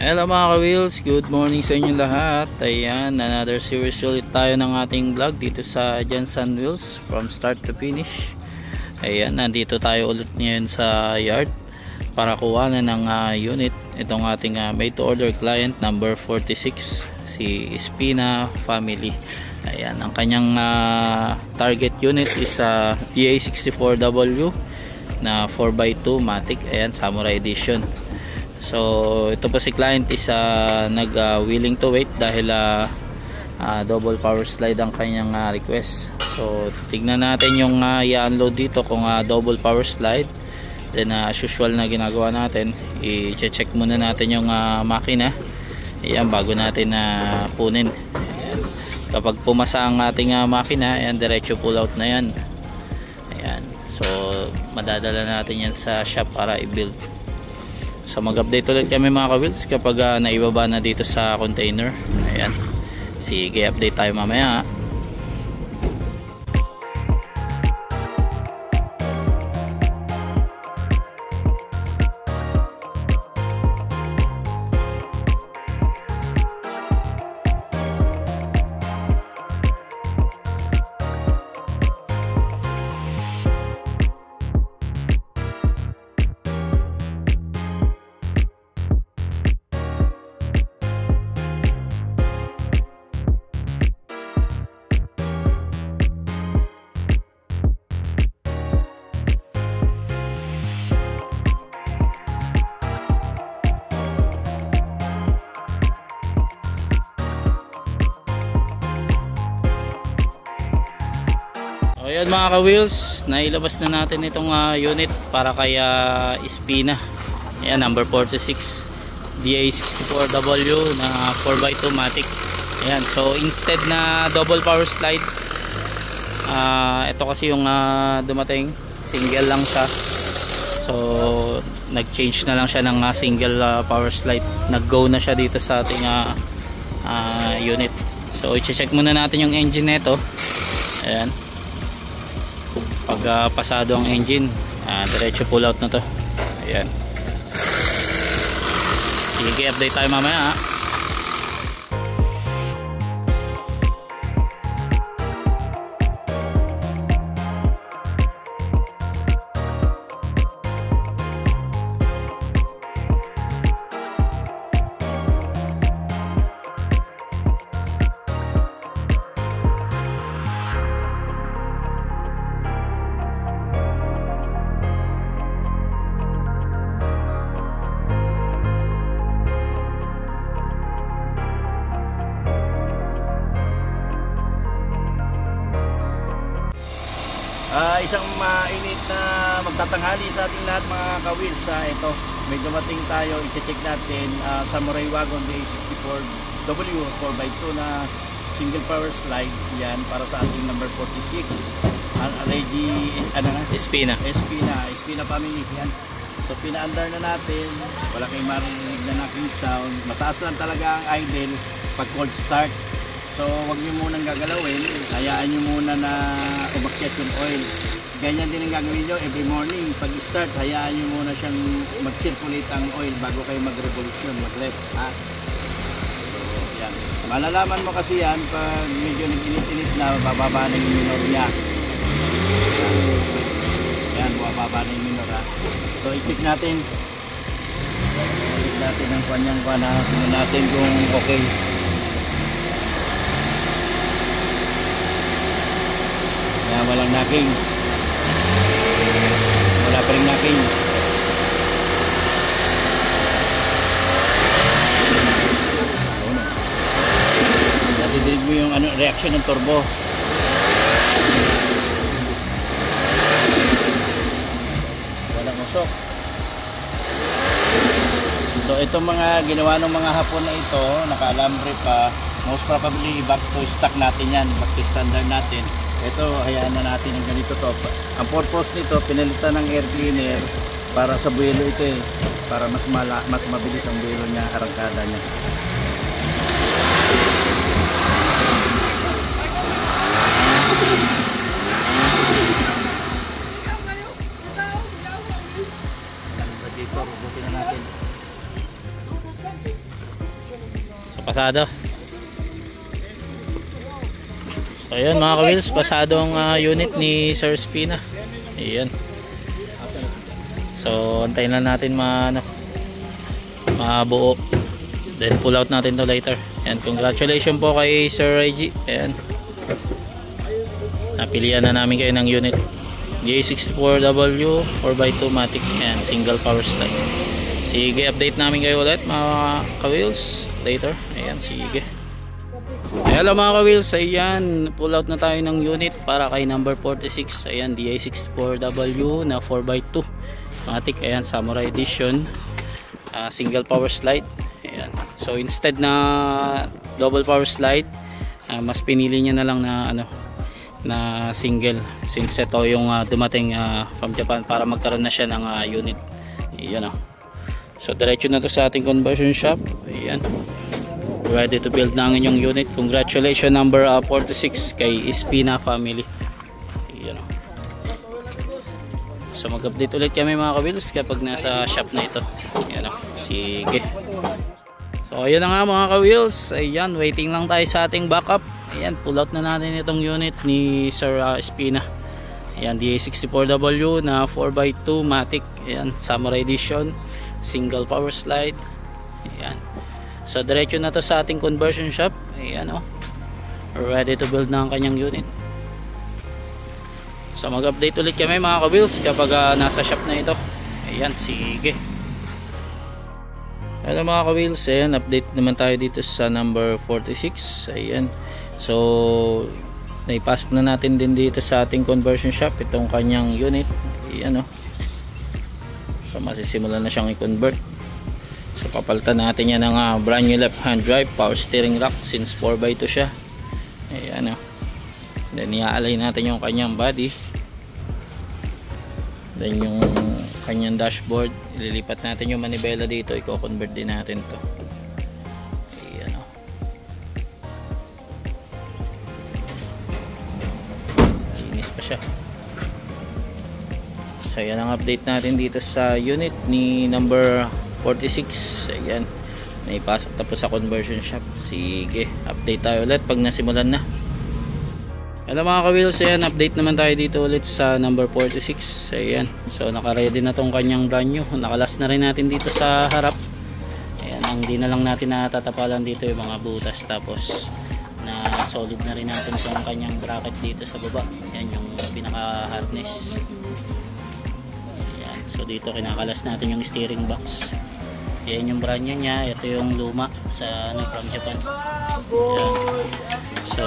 Hello mga ka-wheels, good morning sa inyo lahat. Ayan, another series ulit tayo ng ating vlog dito sa Jensen Wheels from start to finish. Ayan, nandito tayo ulit ngayon sa yard para kuha na ng unit. Itong ating made to order client number 46, si Espina family. Ayan, ang kanyang target unit is PA64W na 4x2 Matic. Ayan, Samurai Edition. So ito po si client is willing to wait dahil double power slide ang kanyang request. So tignan natin yung i-unload dito kung double power slide. Then as usual na ginagawa natin, i-check muna natin yung makina. Ayan, bago natin punin. Ayan. Kapag pumasa ang ating makina, ayan, diretso pull out na yan. Ayan. So madadala natin yan sa shop para i-build. So mag-update ulit kami mga ka-wheels kapag naibaba na dito sa container. Ayan. Sige, update tayo mamaya. Ayan mga ka-wheels, nailabas na natin itong unit para kay Espina. Ayan, number 46 DA64W na 4x2 Matic. Ayan, so instead na double power slide, ito kasi yung dumating, single lang siya. So nag-change na lang siya ng single power slide. Nag-go na siya dito sa ating unit. So i-check muna natin yung engine nito. Ayan. Pag pasado ang engine, diretso pull out na to. Ayan. Sige, update tayo mamaya. Isang mainit na magtatanghali sa ating lahat mga ka-wheels. Ito, may dumating tayo, i-check natin, Samurai Wagon DA64W 4x2 na single power slide. Yan, para sa ating number 46 ready, Espina family. Yan, so pina-under na natin, wala kayong marinig na naking sound. Mataas lang talaga ang idle pag cold start. So wag nyo munang gagalawin, hayaan nyo muna na umakyat yung oil. Ganyan din ang gagawin nyo every morning. Pag start, hayaan nyo muna siyang mag-circulate ang oil bago kayo mag-revolution, mag-left. So yan, malalaman mo kasi yan pag medyo nag-init-init na, bababa na yung minor niya. Yan, bababa na yung minor. So i-check natin. I-check natin ang kanyang tingnan natin kung okay. Walang knocking, wala pa rin knocking. Nadidinig mo yung reaction ng turbo. Walang usok. So itong mga ginawa ng mga hapon na ito, naka-alambre pa, most probably back to stock natin yan, back to standard natin. Ito, hayaan na natin yung ganito to. Ang purpose nito, pinalitan ng air cleaner para sa buwelo ito para mas mabilis ang buwelo niya, arangkada niya. dito, bubuti na natin. pasado. So ayan mga ka-wheels, pasadong unit ni Sir Espina. Ayan. So antayin lang natin mabuo. Then pull out natin to later. And congratulations po kay Sir Reggie. Ayan. Napilian na namin kayo ng unit. J64W 4x2 Matic and single power slide. Sige, update namin kayo ulit mga ka-wheels later. Ayan, sige. Hello mga ka-wheels, ayan, pull out na tayo ng unit para kay number 46. Ayan, DA64W na 4x2 Matic. Ayan, Samurai Edition, single power slide. Ayan. So instead na double power slide, mas pinili niya na lang na single, since ito yung dumating from Japan para magkaroon na siya ng unit. Ayan. So diretso na to sa ating conversion shop. Ayan, ready to build na ang inyong unit. Congratulations number 46 kay Espina family. Ayan. So mag-update ulit kami mga ka-wheels kapag nasa shop na ito. Ayan. Sige. So ayan na nga mga ka-wheels. Ayan, waiting lang tayo sa ating backup. Ayan, pull out na natin itong unit ni Sir Espina. Ayan, DA64W na 4x2 Matic. Ayan, Samurai Edition, single power slide. Ayan. So diretso na to sa ating conversion shop. Ayan ready to build na ang kanyang unit. So mag-update ulit kami mga ka-wheels kapag nasa shop na ito. Ayan, sige. Hello mga ka-wheels, ayan, update naman tayo dito sa number 46. Ayan. So naipasok na natin din dito sa ating conversion shop itong kanyang unit. Ayan So masisimulan na siyang i-convert. So papalitan natin yan ng brand new left hand drive power steering rack since 4x2 siya. Ayan Then i-align natin yung kanyang body. Then yung kanyang dashboard, ililipat natin yung manibela dito, i-convert din natin to. Ayan linis pa siya. So yan ang update natin dito sa unit ni number 46. Ayan, naipasok tapos sa conversion shop. Sige, update tayo ulit pag nasimulan na. Hello mga ka-wheels, ayan, update naman tayo dito ulit sa number 46. Ayan, so naka-ready na tong kanyang brand new. Nakalas na rin natin dito sa harap. Ayan, ang di na lang natin natatapalan dito yung mga butas, tapos na solid na rin natin tong kanyang bracket dito sa baba. Ayan yung pinaka harness. Ayan, so dito kinakalas natin yung steering box. Ayan yung brand new niya. Ito yung luma sa from Japan. Ayan. So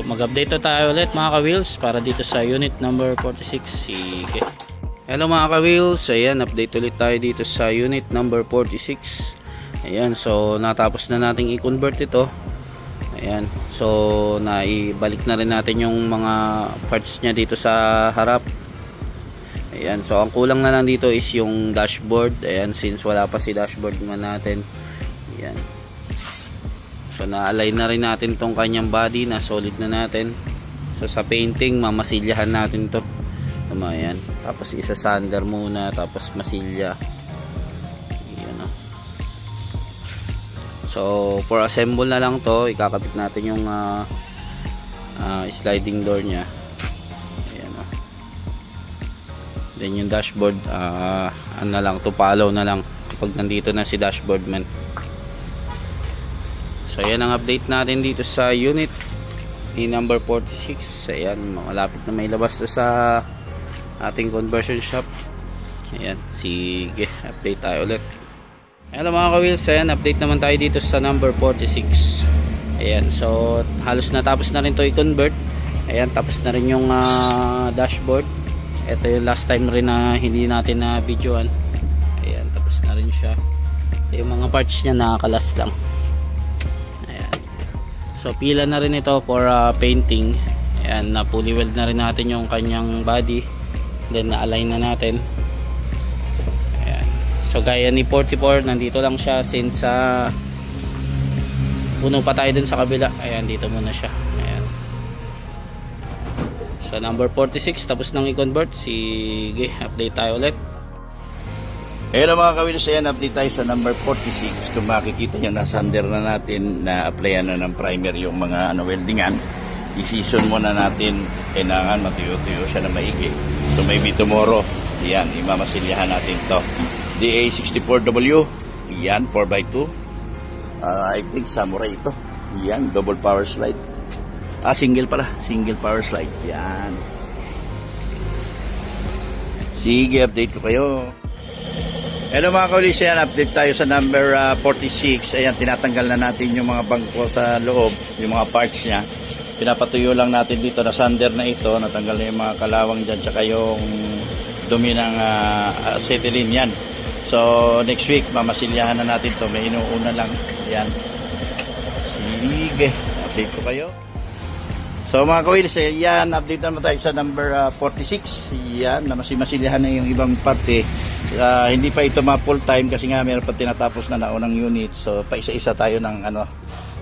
mag-update tayo ulit mga ka-wheels para dito sa unit number 46. Sige. Hello mga ka-wheels, ayan, update ulit tayo dito sa unit number 46. Ayan, so natapos na nating i-convert ito. Ayan, so naibalik na rin natin yung mga parts niya dito sa harap. Ayan, so ang kulang na lang dito is yung dashboard. Ayan, since wala pa si dashboard man natin. Ayan. So na-align na rin natin tong kanyang body, na solid na natin. So sa painting, mamasilyahan natin to. Ayan. Tapos isa-sander muna, tapos masilya. Ayan So for assemble na lang to, ikakabit natin yung sliding door nya. Ayan Then yung dashboard, ano na lang to, follow na lang kapag nandito na si dashboard man. So yan ang update natin dito sa unit ni number 46. Ayan, malapit na may labas to sa ating conversion shop. Ayan, sige, update tayo ulit. Hello mga ka-wheels, ayan, update naman tayo dito sa number 46. Ayan, so halos natapos na rin to i-convert. Ayan, tapos na rin yung dashboard. Ito yung last time rin na hindi natin na videoan. Ayan, tapos na rin siya. Ito yung mga parts niya, nakakalas lang. So pila na rin ito for painting. Ayan, na fully weld na rin natin yung kanyang body. Then na-align na natin. Ayan. So gaya ni 44, nandito lang siya since puno pa tayo dun sa kabila. Ayan, dito muna siya. Ayan. So number 46 tapos nang i-convert. Sige, update tayo ulit. Hello mga kawilis, ayan, update tayo sa number 46. Kung makikita nyo, nasa under na natin na applyan na ng primer yung mga weldingan. I-season muna natin, kailangan matuyo-tuyo siya na maigi. So maybe tomorrow, yan, imamasilyahan natin to. DA64W, yan, 4x2. I think Samurai ito. Yan, double power slide. Single pala, single power slide. Yan. Sige, update ko kayo. Hello mga kaulis, ayan, update tayo sa number 46. Ayan, tinatanggal na natin yung mga bangko sa loob, yung mga parts niya. Pinapatuyo lang natin dito na sander na ito. Natanggal na yung mga kalawang dyan, tsaka yung dumi ng acetylene yan. So next week, mamasilyahan na natin to. May inuuna lang. Ayan. Sige, update ko kayo. So mga kaulis, ayan, update naman tayo sa number 46. Ayan, na masilyahan na yung ibang parte. Hindi pa ito full time kasi nga meron pa tinatapos na naunang unit. So pa isa-isa tayo ng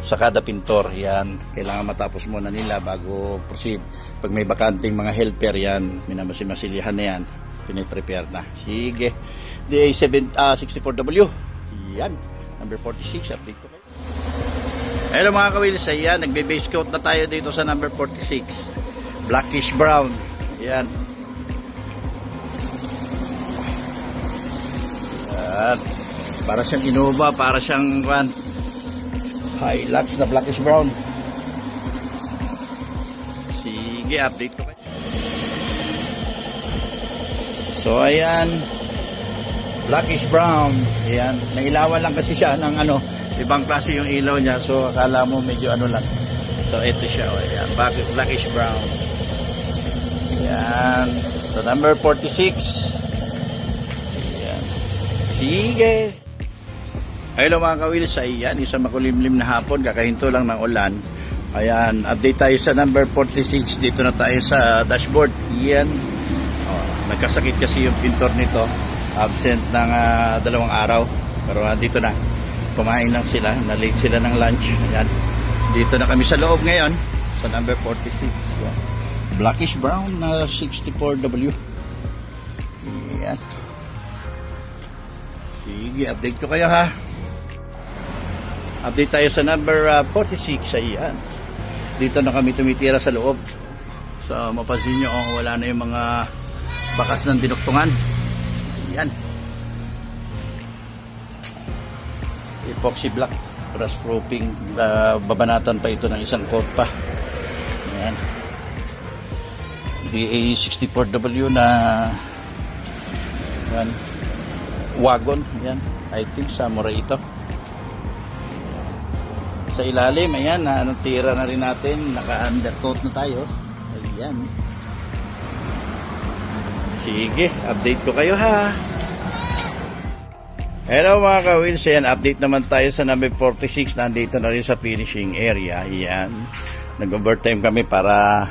sa kada pintor. Yan, kailangan matapos muna nila bago proceed. Pag may bakanting mga helper yan, minamasilyahan na yan, piniprepare na. Sige, DA64W. Yan, number 46, update ko kayo. Hello mga kawilis, ayan, nagbe-base coat na tayo dito sa number 46. Blackish brown. Yan. Para siyang Innova, para siyang Hilux na blackish brown. Sige, update ko kayo. So ayan, blackish brown. Ayan, nailawan lang kasi siya ng ibang klase yung ilaw niya, so akala mo medyo lang. So ito siya, ayan, blackish brown. Ayan, so number 46. Sige. Hello mga kawilis, ayan, isang makulimlim na hapon, kakahinto lang ng ulan. Ayan, update tayo sa number 46. Dito na tayo sa dashboard. Ayan, nagkasakit kasi yung pintor nito, absent ng 2 araw, pero dito na, kumain lang sila, na-late sila ng lunch. Ayan, dito na kami sa loob ngayon sa number 46. Ayan. Blackish brown na 64W. Ayan. Sige, update ko kayo ha. Update tayo sa number 46. Ayan, dito na kami tumitira sa loob. So mapansin nyo, wala na yung mga bakas ng dinuktungan. Ayan, epoxy block, rust proofing. Babanatan pa ito ng isang coat pa. Ayan, DA64W na wagon. Ayan, I think Samurai ito. Sa ilalim, ayan, tira na rin natin, naka-undercoat na tayo. Ayan. Sige, update ko kayo ha. Hello mga kawils, ayan, update naman tayo sa number 46. Nandito na rin sa finishing area. Ayan, nag-overtime kami para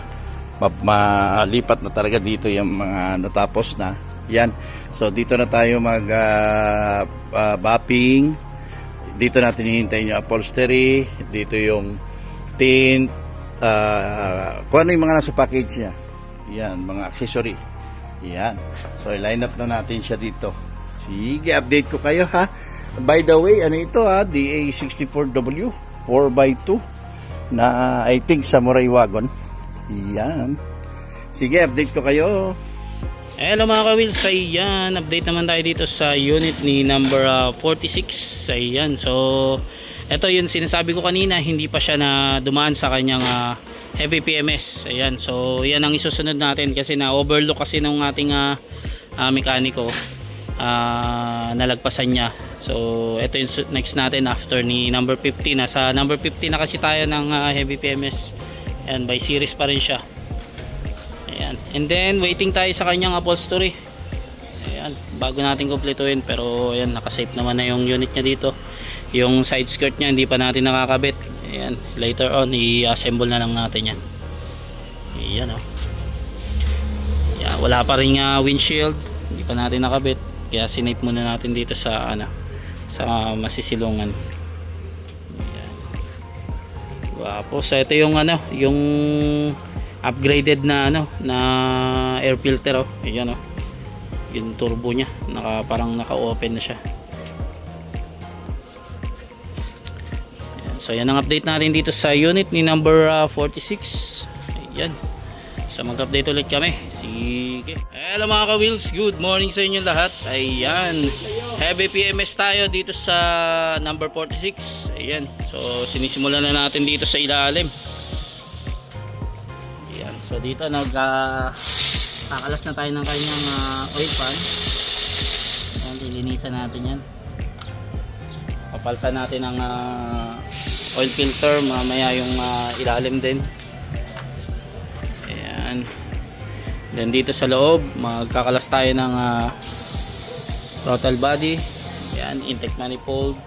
malipat na talaga dito yung mga natapos na. Ayan, so dito na tayo mag-bapping. Dito natin hihintayin yung upholstery. Dito yung tint, kung ano yung mga nasa package niya. Yan, mga accessory. Yan, so i-line up na natin siya dito. Sige, update ko kayo ha. By the way, ano ito ha, DA64W 4x2 na I think Samurai wagon. Yan, sige, update ko kayo. Hello mga ka-wheels, ayan, update naman tayo dito sa unit ni number 46. Ayan, so ito yung sinasabi ko kanina, hindi pa siya na dumaan sa kanyang heavy PMS. Ayan, so yan ang isusunod natin kasi na overlook kasi ng ating mekaniko, nalagpasan niya. So ito yung next natin after ni number 50. Nasa number 50 na kasi tayo ng heavy PMS. Ayan, by series pa rin siya. Ayan. And then waiting tayo sa kanyang upholstery. Ayan, bago natin kumpletuhin, pero ayan, nakasave naman na yung unit niya dito. Yung side skirt niya hindi pa natin nakakabit. Ayan, later on i-assemble na lang natin yan. Ayan oh. Ayan, wala pa rin windshield, hindi pa natin nakabit. Kaya sinape muna natin dito sa sa masisilungan. Ayan. Wapo, so ito yung yung upgraded na na air filter oh. Ayan oh. yung turbo nya, parang naka-open na siya. Ayan, so yan ang update natin dito sa unit ni number 46. Ayan, so mag-update ulit kami. Sige, hello mga ka-wheels, good morning sa inyo lahat. Ayan, heavy PMS tayo dito sa number 46. Ayan, so sinisimulan na natin dito sa ilalim. Ayan, so dito kakalas na tayo ng kanyang oil pan. Ayan, lilinisan natin yan. Papalitan natin ang oil filter, mamaya yung ilalim din. Ayan. Then dito sa loob magkakalas tayo ng throttle body. Ayan, intake manifold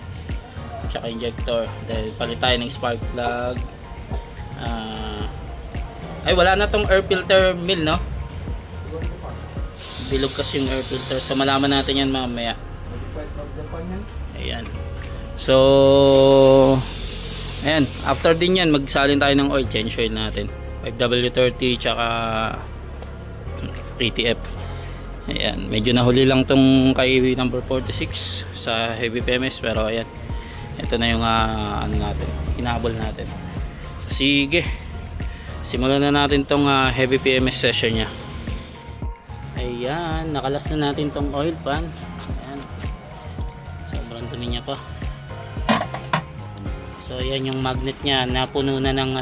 tsaka injector. Then palit tayo ng spark plug. Ay, wala na tong air filter mill, no? Bilog kasi yung air filter, so malaman natin yan mamaya. Ayan, so ayan, after din yan magsalin tayo ng oil, change oil natin 5W30 tsaka ATF. Ayan, medyo nahuli lang tong kay number 46 sa heavy PMS, pero ayan, ito na yung ano natin, hinabol natin. So, sige, simulan na natin tong heavy PMS session nya. Ayan, nakalas na natin tong oil pan. Ayan, sobrang dumi niya pa. So ayan yung magnet nya, napuno na ng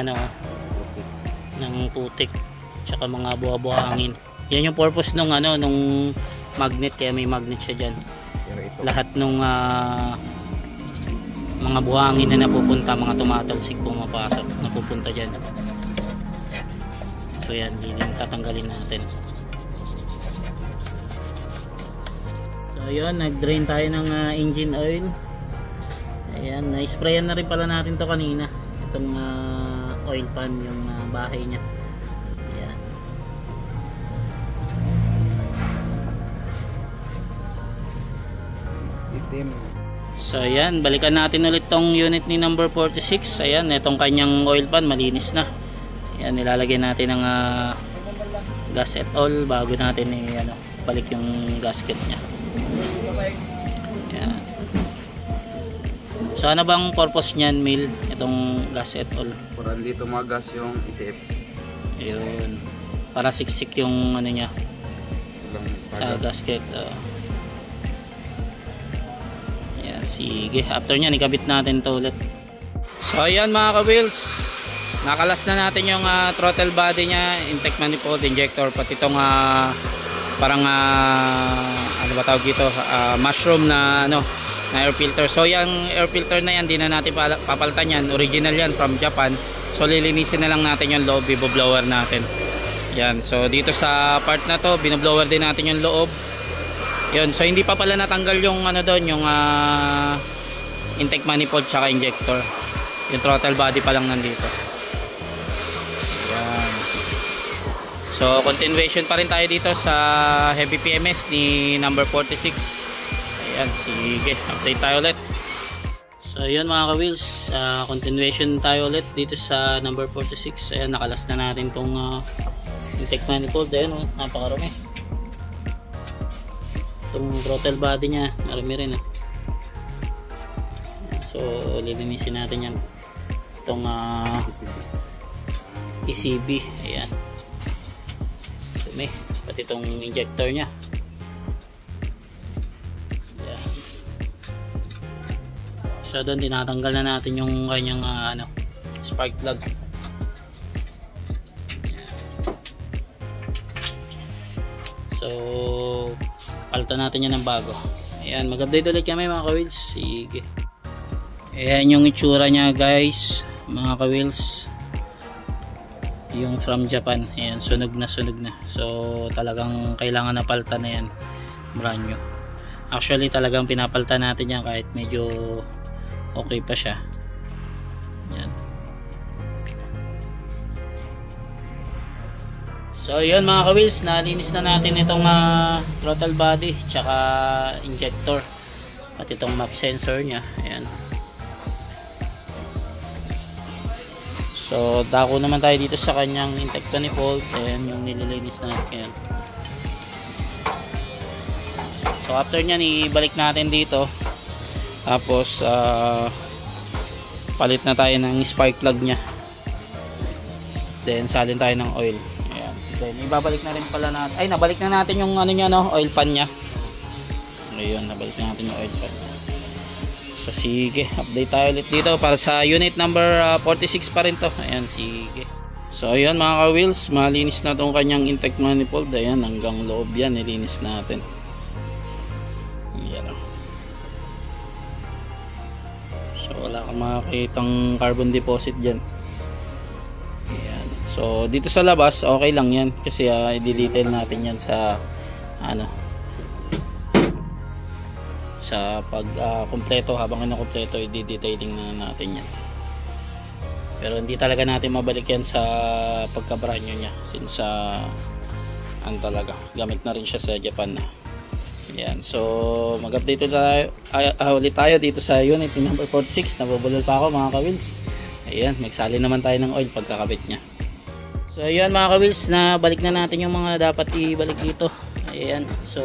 ng putik tsaka mga buha-buhangin. Yan yung purpose nung nung magnet, kaya may magnet siya dyan. Lahat nung mga buhangin na napupunta, mga tumatalsik, pumapasok, napupunta dyan. So yan, yun yung tatanggalin natin. So ayun, nag-drain tayo ng engine oil. Ayan, na-sprayan na rin pala natin to kanina, itong oil pan, yung bahay nya. Ayan. Itim. So ayan, balikan natin ulit tong unit ni number 46. Ayan, itong kanyang oil pan malinis na. Ayan, nilalagyan natin ng gasket oil bago natin balik yung gasket nya. Ayan. So ano bang purpose niyan, Mil? Itong gasket oil? Para hindi tumagas yung ITF. Ayun. Para siksik yung niya sa gasket. Ayan, sige. After nyan, ikabit natin to ulit. So ayan mga ka-wheels, nakalas na natin yung throttle body nya, intake manifold, injector, pati itong parang ano ba tawag dito, mushroom na na air filter. So yung air filter na yan, di na natin papalitan yan, original yan from Japan. So lilinisin na lang natin yung loob, iboblower natin yan. So dito sa part na to, binoblower din natin yung loob yun. So hindi pa pala natanggal yung doon, yung intake manifold tsaka injector. Yung throttle body pa lang nandito. Yan. So continuation pa rin tayo dito sa heavy PMS ni number 46. Ayan, sige, update tayo ulit. So yun mga ka-wheels, continuation tayo ulit dito sa number 46. Ayan, nakalas na natin tong intake manifold. Ayan, napakarami. Itong throttle body nya, marami rin. So lilinisin natin yan. Itong ECB, ayan, pati itong injector nya. Ayan. So doon tinatanggal na natin yung kanyang spark plug. Ayan. So palitan natin yan ng bago. Ayan, mag-update ulit kami mga ka-wheels. Sige. Ayan yung itsura nya guys, mga ka-wheels, yung from Japan. Ayan, sunog na. So talagang kailangan na palitan na yan, brand new. Actually talagang pinapalitan natin yan kahit medyo okay pa siya. Ayan. So yun mga ka-wheels, nalinis na natin itong throttle body tsaka injector, pati itong map sensor nya. Ayan. So dako naman tayo dito sa kanyang intake manifold. Ayan yung nililinis natin. So after nyan, ibalik natin dito. Tapos palit na tayo ng spark plug nya. Then salin tayo ng oil. Ayan. Then ibabalik na rin pala natin. Ay, nabalik na natin yung ano nya, no, oil pan nya. Ayun, nabalik na natin yung oil pan. So sige, update tayo ulit dito para sa unit number 46 pa rin to. Ayan, sige. So ayan mga ka-wheels, malinis na tong kanyang intake manifold. Ayan, hanggang loob yan, nilinis natin. Ayan. So wala kang makakitang carbon deposit dyan. Ayan. So dito sa labas, okay lang yan. Kasi i-detail natin yan sa sa pag kompleto. Habang kompleto, i-detailing na natin yan. Pero hindi talaga natin mabalik yan sa pagka-brand new nya, since talaga gamit na rin siya sa Japan na. Yan. So mag-update ulit tayo dito sa unit number 46. Nabubulol pa ako mga ka-wheels. Ayan, magsali naman tayo ng oil pagkakabit nya. So ayan mga ka-wheels, na balik na natin yung mga dapat ibalik dito. Ayan, so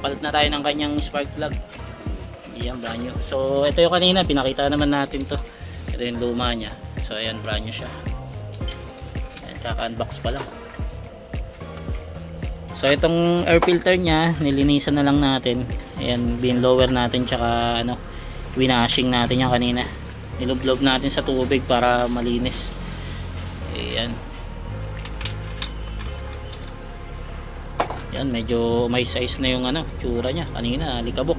palit na tayo ng kanyang spark plug. Ayan, brand new. So ito yung kanina, pinakita naman natin to. Ito yung luma nya. So ayan, brand new siya. Ayan, kaka-unbox pa lang. So itong air filter nya, nilinisan na lang natin. Ayan, bin lower natin, tsaka winashing natin yan kanina. Nilublob natin sa tubig para malinis. Ayan. Yan, medyo may size na yung tsura nya kanina, likabok.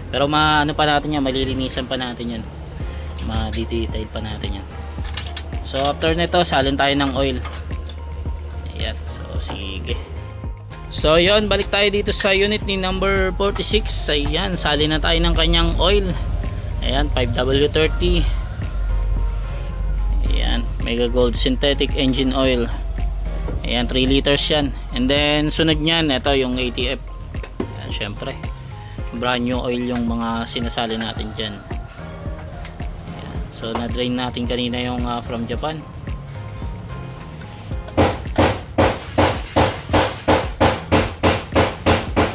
Pero pa natin yan, malilinisan pa natin yan, ma-detail pa natin yan. So after nito, salin tayo ng oil. Ayan, so sige. So yun, balik tayo dito sa unit ni number 46. Ayan, salin na tayo ng kanyang oil. Ayan, 5W30. Ayan, Mega Gold Synthetic Engine Oil. Ayan, 3 liters yan. And then sunod nyan, ito yung ATF. Ayan, syempre brand new oil yung mga sinasali natin dyan. Ayan, so na drain natin kanina yung from Japan.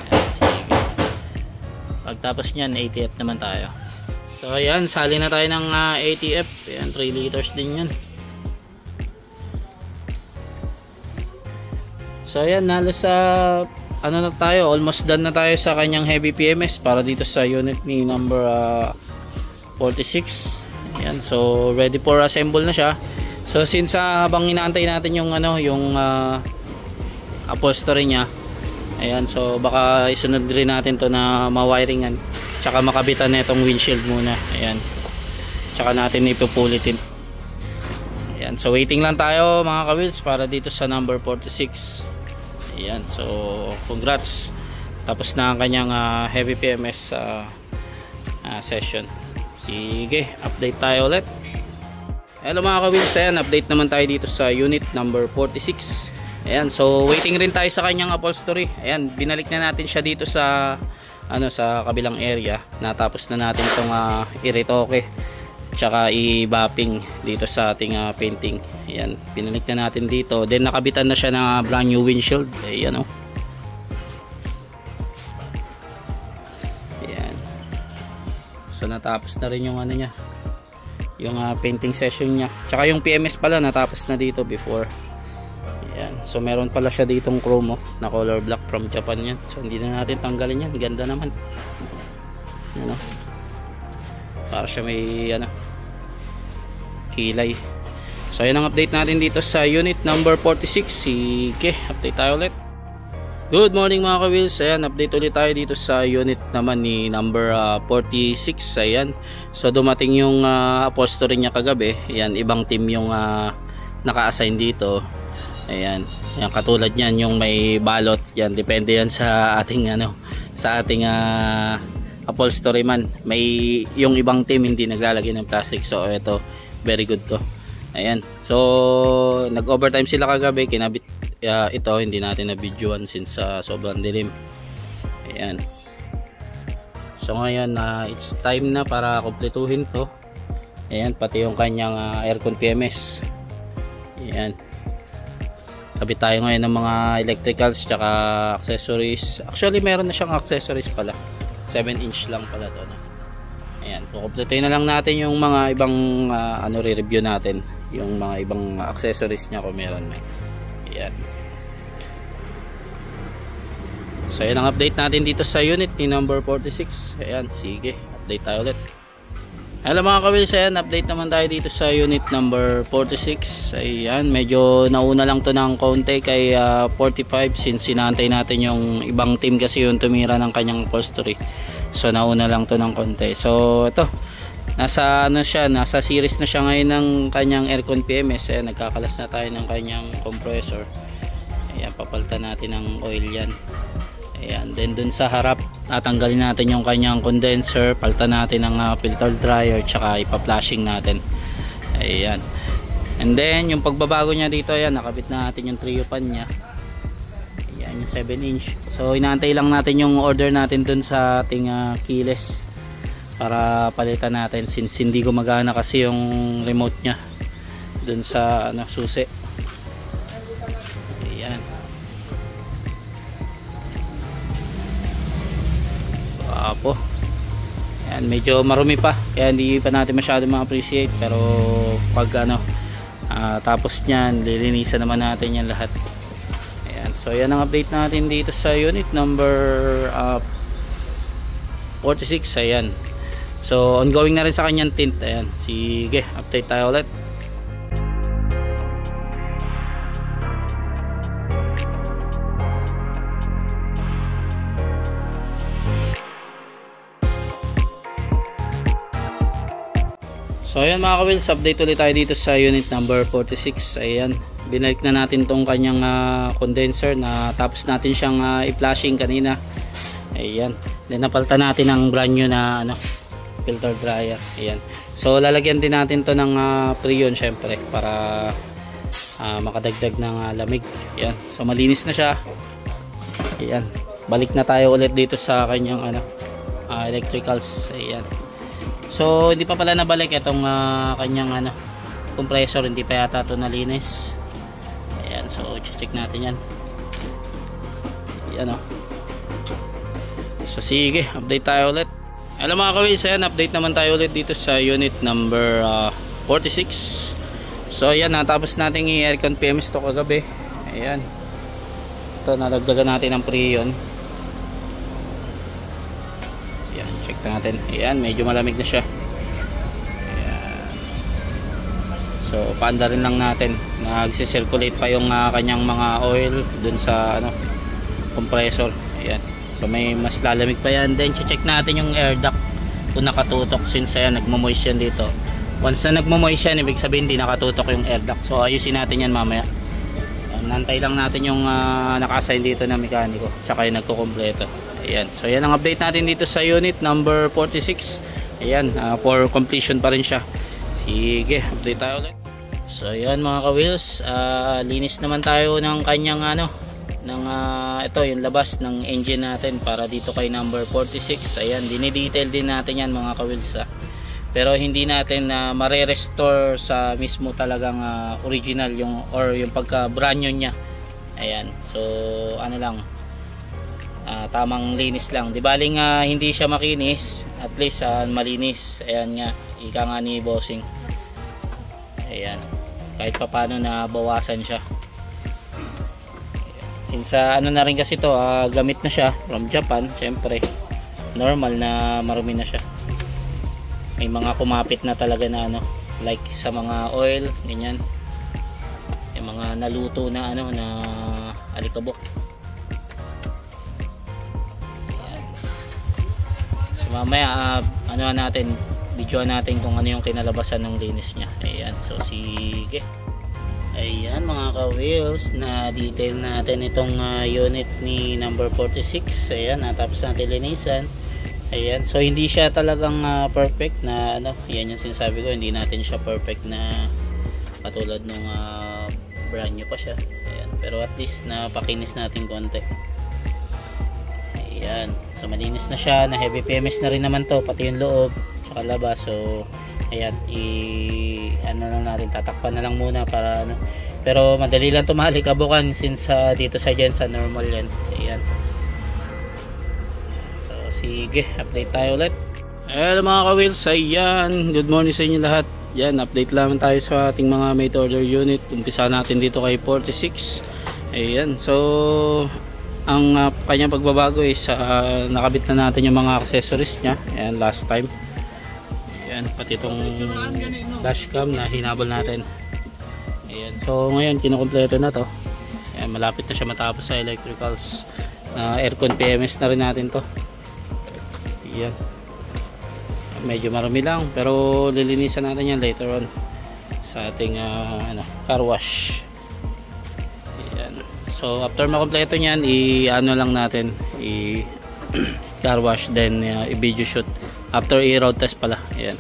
Ayan, sige. Pagtapos nyan, ATF naman tayo. So ayan, sali na tayo ng ATF. Ayan, 3 liters din yan. So ayan, nalos sa na tayo, almost done na tayo sa kanyang heavy PMS para dito sa unit ni number 46. Ayan, so ready for assemble na siya. So since habang inaantay natin yung yung upholstery niya, ayan, so baka isunod rin natin to na ma-wiringan, tsaka makabitan na itong windshield muna. Ayan, tsaka natin ipupulitin. Ayan, so waiting lang tayo mga ka-wheels para dito sa number 46. Ayan, so congrats, tapos na ang kanyang heavy PMS session. Sige, update tayo ulit. Hello mga ka-wheels, ayan, update naman tayo dito sa unit number 46. Ayan, so waiting rin tayo sa kanyang upholstery. Ayan, binalik na natin siya dito sa sa kabilang area. Natapos na natin itong i-retoke tsaka i-bapping dito sa ating painting. Ayan, pinalik na natin dito. Then nakabitan na siya ng brand new windshield. Ayan, oh. Ayan. So natapos na rin yung niya, yung painting session niya. Tsaka yung PMS pala natapos na dito before. Ayan. So meron pala siya ditong chrome na color black from Japan yan. So hindi na natin tanggalin yan. Ganda naman. Ayan, oh. Para siya may kilay. So ayan ang update natin dito sa unit number 46. Sige, update tayo ulit. Good morning mga ka-wheels. Ayan, update ulit tayo dito sa unit naman ni number 46. Ayan, so dumating yung upholstery niya kagabi. Ayan, ibang team yung naka-assign dito. Ayan, yan, katulad yan yung may balot. Yan, depende yan sa ating sa ating upholstery man. May yung ibang team hindi naglalagay ng plastic. So ito, very good to. Ayan, so nag overtime sila kagabi, kinabit ito, hindi natin na videoan since sobrang dilim. Ayan, so ngayon it's time na para kumpletuhin to. Ayan, pati yung kanyang aircon PMS. Ayan, Kabit tayo ngayon ng mga electricals tsaka accessories. Actually meron na siyang accessories pala, 7 inch lang pala to, no? Ayan, kukumpletuhin na lang natin yung mga ibang re-review natin, yung mga ibang accessories niya kung meron na. Ayan. So ayan ang update natin dito sa unit ni number 46. Ayan, sige, update tayo ulit. Hello mga kawils, ayan, update naman tayo dito sa unit number 46. Ayan, medyo nauna lang to ng konti kay 45 since sinantay natin yung ibang team kasi yung tumira ng kanyang upholstery. So nauna lang to ng konti. So ito, nasa siya, nasa series na siya ngayon ng kanyang aircon PMS. Ayan, nagkakalas na tayo ng kanyang compressor. Ayan, papalitan natin ng oil yan. Ayan, then dun sa harap tatanggalin natin yung kanyang condenser, palitan natin ng filter dryer, tsaka ipa-flashing natin. Ayan, and then yung pagbabago niya dito, ayan, nakabit na natin yung trio pan niya. Ayan, yung 7 inch. So inaantay lang natin yung order natin dun sa ating keyless para palitan natin since hindi gumagana kasi yung remote niya dun sa susi. Ayan, po. Ayan, medyo marumi pa kaya hindi pa natin masyado ma-appreciate, pero pag tapos nyan, lilinisan naman natin yan lahat. Ayan, so yan ang update natin dito sa unit number 46. Ayan, so ongoing na rin sa kanyang tint. Ayan, sige, update tayo ulit. So ayan mga kawils, update ulit tayo dito sa unit number 46. Ayan, binalik na natin tong kanyang condenser na tapos natin siyang i-flashing kanina. Ayan, then napalitan natin ang brand new na filter dryer. Ayan, so lalagyan din natin to ng Freon syempre para makadagdag ng lamig. Ayan, so malinis na siya. Ayan, balik na tayo ulit dito sa kanyang electricals. Ayan, so hindi pa pala nabalik itong kanyang compressor, hindi pa yata ito nalinis. Ayan, so check natin yan. Ayan, so sige, update tayo ulit. Hello mga kawis, ayan, update naman tayo ulit dito sa unit number 46. So ayan, natapos natin i-aircon PMS to kagabi. Ayan, ito, nalagdagan natin ng Freon. Check natin. Ayan, medyo malamig na siya. Ayan. So paanda rin lang natin, nagsi-circulate pa yung kanyang mga oil dun sa compressor. Ayan, so may mas lalamig pa yan. Then check natin yung air duct kung nakatutok, since ayan, nagmo-moist yan dito. Once na nagmo-moist yan, ibig sabihin hindi nakatutok yung air duct. So ayusin natin yan mamaya. Nantay lang natin yung naka-assign dito na mekaniko tsaka yung nagkukumpleto. Ayan, so yan ang update natin dito sa unit number 46. Ayan, for completion pa rin siya. Sige, update tayo ulit. So ayan mga ka-wheels, linis naman tayo ng kanyang ito yung labas ng engine natin para dito kay number 46. Ayan, dinidetail din natin yan mga ka-wheels, pero hindi natin mare-restore sa mismo talagang original yung pagka brand new nya. Ayan, so lang, tamang linis lang. Di baling hindi siya makinis, at least malinis. Ayan nga, ika nga ni bossing. Ayan, kahit pa paano na bawasan siya. Ayan. Since na rin kasi to, gamit na siya from Japan, syempre normal na marumi na siya. May mga kumapit na talaga na like sa mga oil, ganyan. Yung mga naluto na na alikabok. Mamaya natin, videoan natin kung ano yung kinalabasan ng linis niya. Ayan, so sige. Ayan mga ka-wheels, na detail natin itong unit ni number 46. Ayan, natapos natin linisan. Ayan, so hindi siya talagang perfect na yan yung sinasabi ko, hindi natin siya perfect na katulad nung brand new pa siya. Ayan, pero at least napakinis natin konti. Ayan, so malinis na siya, na heavy PMS na rin naman to, pati yung loob tsaka labas. So Ayan, ano lang natin, tatakpan na lang muna para ano. Pero madali lang tumali kabukan since dito sa Jensen normal yan. Ayan. So sige, update tayo ulit. Hello mga ka-wheels, ayan, good morning sa inyo lahat. Yan, update lang tayo sa ating mga made order unit. Umpisa natin dito kay 46. Ayan, so ang kanyang pagbabago is nakabit na natin yung mga accessories nya. Ayan, last time. Ayan, pati itong dashcam na hinabol natin. Ayan, so ngayon kinukumpleto na to. Ayan, malapit na siya matapos sa electricals. Aircon PMS na rin natin to. Ayan, medyo marami lang pero lilinisan natin yan later on sa ating car wash. Ayan. So after makompleto nyan, i-ano lang natin, car wash, then i-video shoot after i-road test pala. Ayan.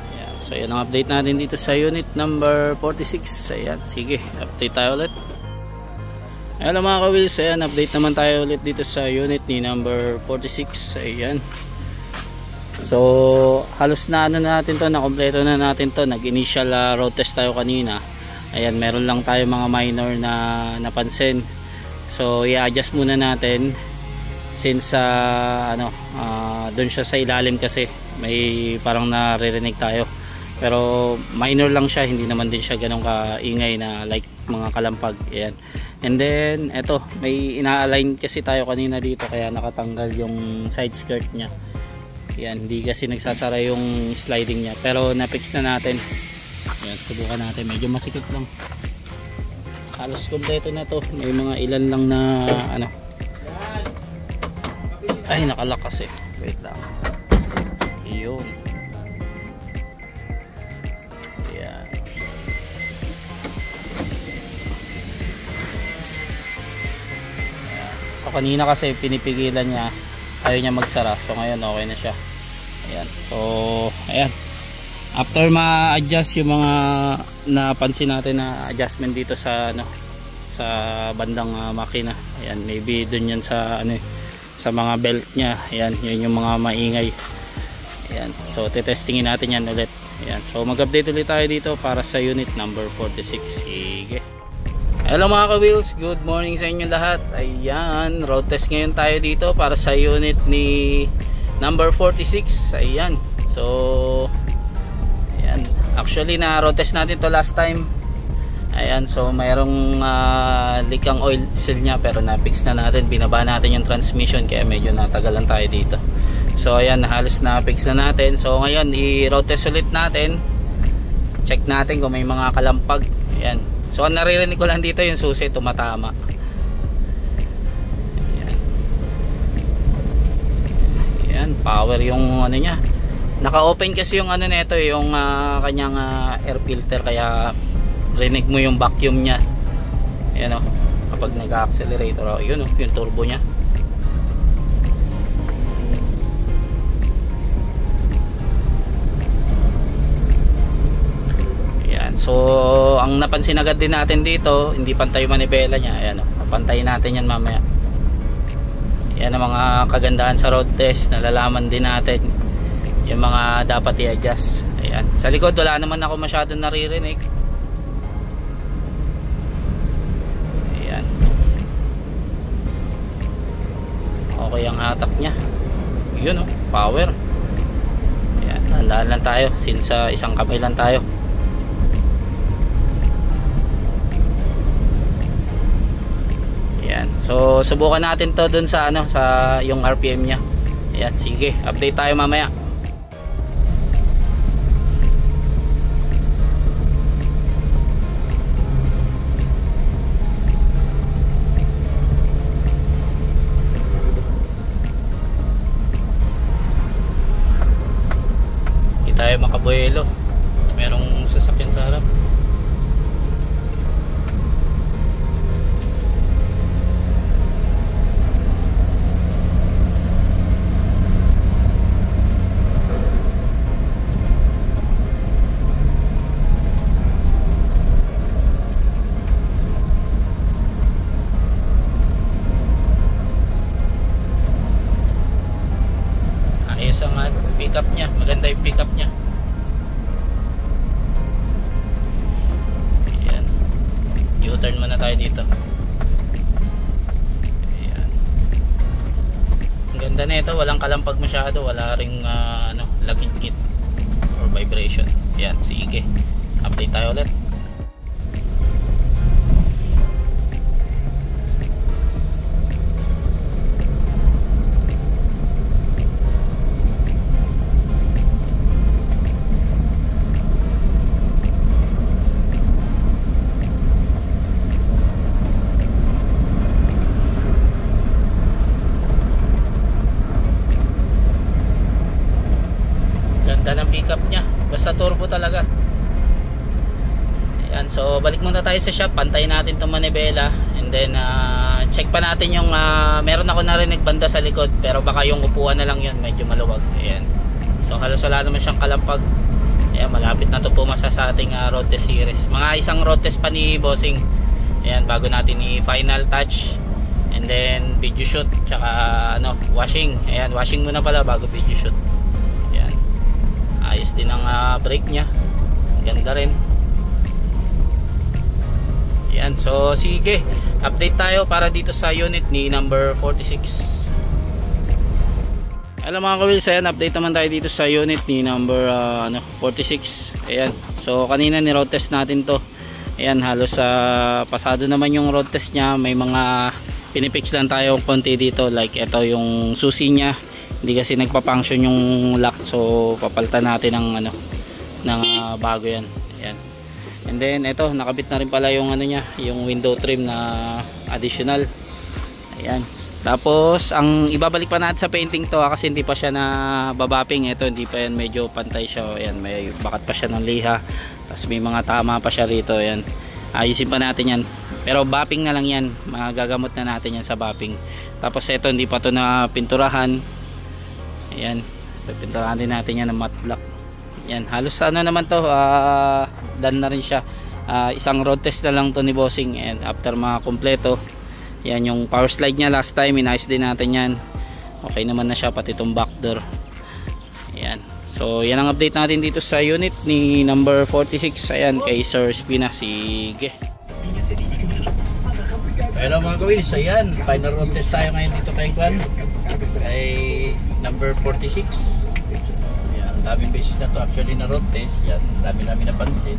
Ayan. So yan ang update natin dito sa unit number 46. Ayan, sige, update tayo ulit. Hello mga ka-wheels, ayan, update naman tayo ulit dito sa unit ni number 46. Ayan, so halos na ano natin to, na kompleto na natin to. Nag initial road test tayo kanina. Ayan, meron lang tayo mga minor na napansin, so i-adjust muna natin since doon siya sa ilalim kasi may parang naririnig tayo, pero minor lang siya, hindi naman din siya ganun kaingay na like mga kalampag. Ayan. And then eto, may ina-align kasi tayo kanina dito kaya nakatanggal yung side skirt nya. Yan, hindi kasi nagsasara yung sliding nya, pero na-fix na natin. Yan, subukan natin, medyo masikip lang. Halos kompleto na to, may mga ilan lang na ay nakalock kasi, wait lang. Yun. So kanina kasi pinipigilan niya, ayaw niya magsara, so ngayon okay na siya. Ayan, so ayan, after ma-adjust yung mga napansin natin na adjustment dito sa sa bandang makina, ayan, maybe dun yan sa sa mga belt niya. Ayan, yun yung mga maingay. Ayan, so tetestingin natin yan ulit. Ayan, so mag-update ulit tayo dito para sa unit number 46. Sige. Hello mga ka-wheels, good morning sa inyo lahat. Ayan, road test ngayon tayo dito para sa unit ni number 46. Ayan, so ayan, actually na road test natin to last time. Ayan, so mayroong leak ang oil seal nya, pero na-fix na natin, binaba natin yung transmission kaya medyo natagalan tayo dito. So ayan, halos na-fix na natin. So ngayon i-road test ulit natin, check natin kung may mga kalampag. Ayan, so ang naririnig ko lang dito yung susi tumatama. Ayan. Ayan, power yung niya. Naka-open kasi yung nito, yung kanyang air filter, kaya rinig mo yung vacuum niya. Ayan kapag nag-accelerator, yun yung turbo niya. So ang napansin agad din natin dito, hindi pantay yung manibela niya. Ayan, papantayin natin yan mamaya. Yan ang mga kagandahan sa road test, nalalaman din natin yung mga dapat i-adjust. Ayan, sa likod wala naman ako masyadong naririnig. Ayan, okay ang hatak nya. Yun power. Ayan, tandaan lang tayo since isang kamay lang tayo. So subukan natin to dun sa sa yung RPM nya. Ayan, sige, update tayo mamaya. Hindi tayo makabuelo, merong sasakyan sa harap. pick up niya, maganda yung pick up niya. Ayan, U-turn muna tayo dito. Ayan, ang ganda na ito, walang kalampag masyado, wala ring laging kit or vibration. Ayan, sige, update tayo ulit. Ganda ng pickup niya, basta turbo talaga. Ayan, so balik muna tayo sa shop, pantayin natin itong manibela, and then check pa natin yung meron ako narinig banda sa likod, pero baka yung upuan na lang yun, medyo maluwag. Ayan, so halos wala naman siyang kalampag. Ayan, malapit na ito pumasa sa ating road test series, mga isang road test pa ni Bossing. Ayan, bago natin i-final touch, and then video shoot, tsaka washing. Ayan, washing muna pala bago video shoot. Ayos din ang brake nya, ganda rin. Yan, so sige, update tayo para dito sa unit ni number 46. Hello mga ka-wheels, ayan, update naman tayo dito sa unit ni number 46. Ayan, so kanina ni road test natin to. Ayan, halos pasado naman yung road test nya. May mga pinipix lang tayo konti dito, like ito yung susi nya, hindi kasi nagpa-function yung lock, so papalitan natin ng ng bago yan. Ayan. And then ito, nakabit na rin pala yung niya, yung window trim na additional. Ayan. Tapos ang ibabalik pa natin sa painting to kasi hindi pa siya na babapping. Ito hindi pa yan, medyo pantay siya. Ayan, may bakat pa siya ng liha. Tapos may mga tama pa siya rito. Ayan. Ayusin pa natin yan. Pero bapping na lang yan. Magagamot na natin yan sa bapping. Tapos ito hindi pa to na pinturahan. Ayan, pipinturahan din natin yan ng matte black. Yan, halos naman to, done na rin siya. Isang road test na lang to ni Bossing, and after mga kompleto, yan yung power slide nya last time, inayos din natin yan. Okay naman na siya, pati itong back door. Ayan, so yan ang update natin dito sa unit ni number 46. Ayan, kay Sir Spina. Sige. Hello mga ka-wheels, ayan, final road test tayo ngayon dito kay Kwan, kay number 46. Ayan, daming beses na to actually na road test. Yan, dami namin napansin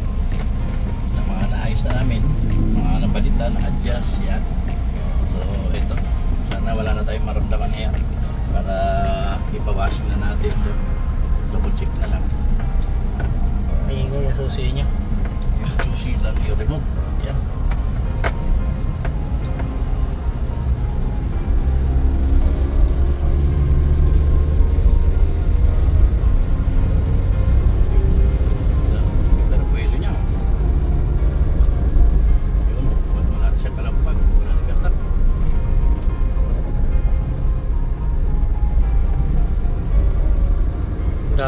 na mga naayos na namin, mga napalitan, na-adjust. Yan, so ito, sana wala na tayong maramdaman ngayon para ipawashing na natin ito. Double check na lang. Ayun yung susi nya, Susi lang yung remote. Yan.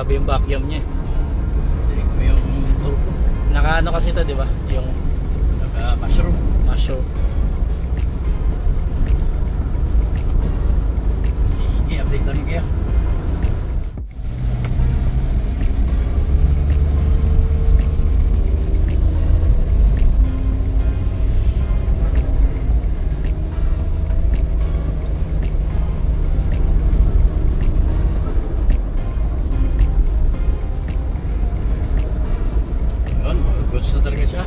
grabe yung vacuum nya. Yung turbo. Naka kasi to, di ba? Yung naka mushroom. Mushroom. Sige, update namin kayo. Talaga siya.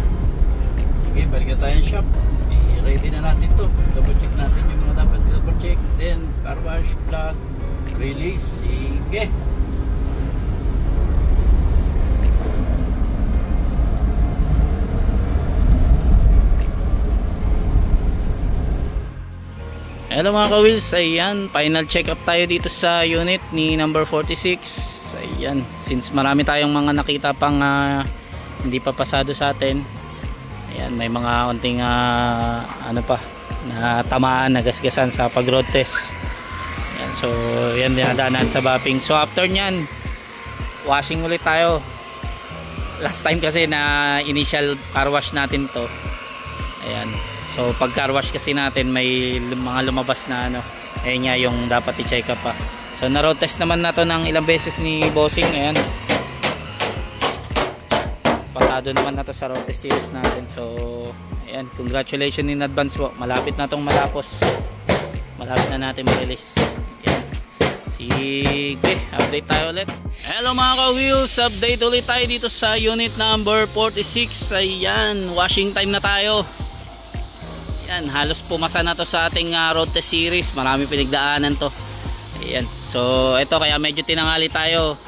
Sige, balik na tayo sa shop. I-ready na natin to. Double check natin yung mga dapat double check. Then, car wash, plug, release. Sige. Hello mga ka-wheels, ayan, final check up tayo dito sa unit ni number 46. Ayan, since marami tayong mga nakita pang hindi pa pasado sa atin. Ayan, may mga konting pa na tamaan, nagasgasan sa pag road test. Ayan, so yan dinadaanan sa bapping. So after nyan, washing ulit tayo. Last time kasi na initial car wash natin to. Ayan, so pag car wash kasi natin may mga lumabas na ayun nga yung dapat i-check up pa. So na-road test naman na to ng ilang beses ni Bossing. Ayan, pasado naman na to sa road test series natin. So ayan, congratulations in advance po. Malapit na tong malapos, malapit na natin ma-release. Ayan, sige, update tayo ulit. Hello mga ka-wheels, update ulit tayo dito sa unit number 46. Ayan, washing time na tayo. Ayan, halos pumasa na to sa ating road test series. Marami pinagdaanan to. Ayan, so ito kaya medyo tinangali tayo.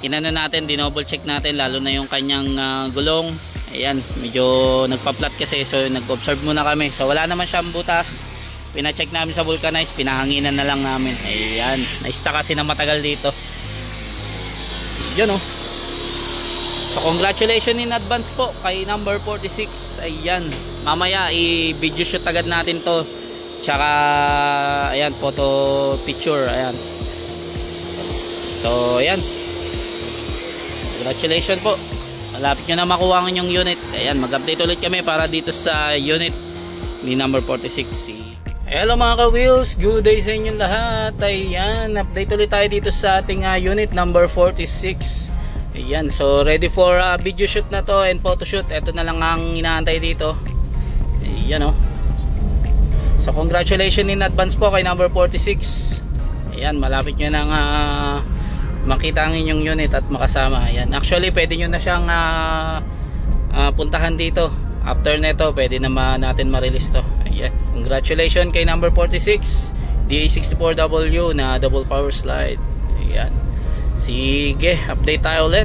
Inano natin, dinoble check natin lalo na yung kanyang gulong. Ayan, medyo nagpa-flat kasi, so nag-observe muna kami. So wala naman siyang butas. Pina-check namin sa vulcanize, pinahanginan na lang namin. Ayan, na-sta kasi na matagal dito. Yun oh. So congratulations in advance po kay number 46. Ayan, mamaya i-video shoot agad natin to. Tsaka ayan, photo picture. Ayan. So ayan, congratulations po. Malapit nyo na makuha ang inyong unit. Ayan, mag-update ulit kami para dito sa unit ni number 46. Hello mga ka-wheels, good day sa inyong lahat. Ayan, update ulit tayo dito sa ating unit number 46. Ayan, so ready for video shoot na to and photo shoot. Ito na lang ang inaantay dito. Ayan oh. So congratulations in advance po kay number 46. Ayan, malapit nyo nang makita ang inyong unit at makasama. Ayan, actually pwede nyo na siyang puntahan dito. After neto pwede na natin ma-release to. Ayan, congratulations kay number 46 DA64W na double power slide. Ayan, sige, update tayo ulit.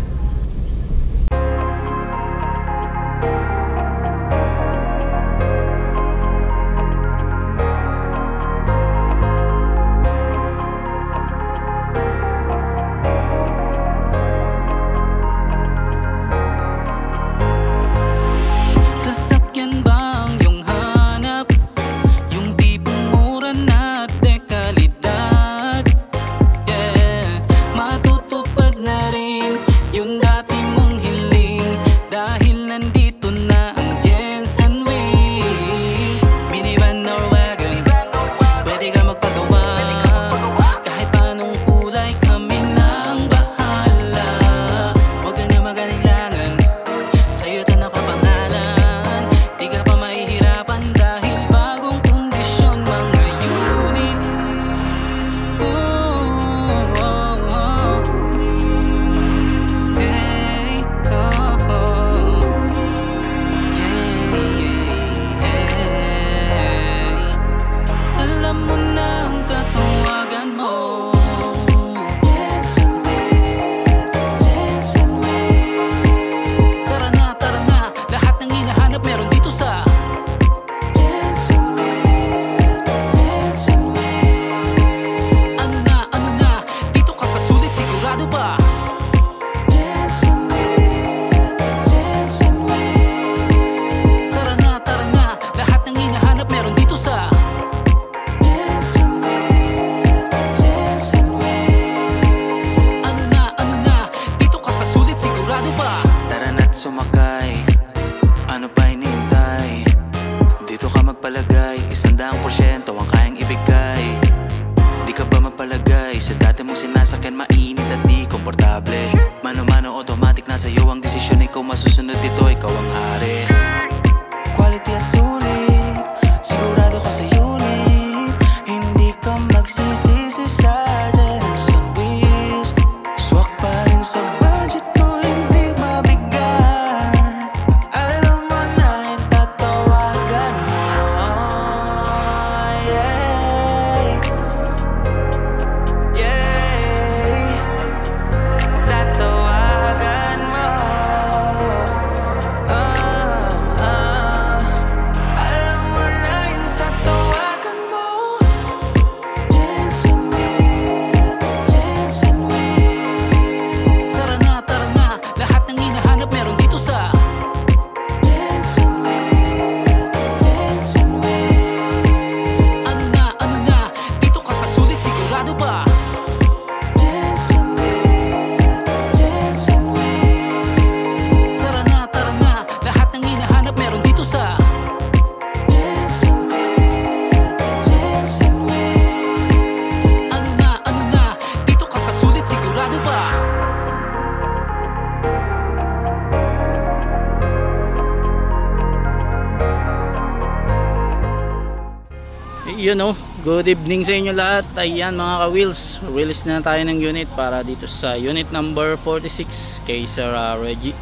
Yun oh, good evening sa inyo lahat. Ayan mga ka-wheels, release na tayo ng unit para dito sa unit number 46 kay Sir Reggie.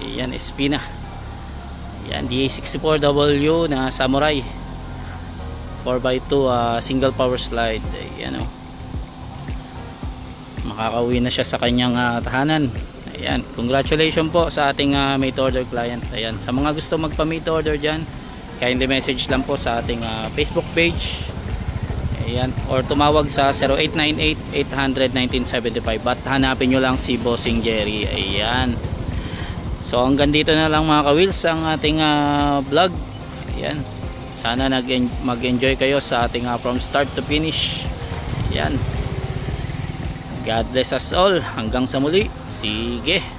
Ayan, Espina. Ayan, DA64W na Samurai 4x2 single power slide. Ayan oh, makakauwi na siya sa kanyang tahanan. Ayan, congratulations po sa ating made order client. Ayan, sa mga gusto magpa-made order dyan, kindly message lang po sa ating Facebook page. Ayan, or tumawag sa 0898-800-1975 at hanapin nyo lang si Bossing Jerry. Ayan, so hanggang dito na lang mga ka-wheels ang ating vlog. Ayan, sana mag-enjoy kayo sa ating from start to finish. Ayan, God bless us all. Hanggang sa muli. Sige.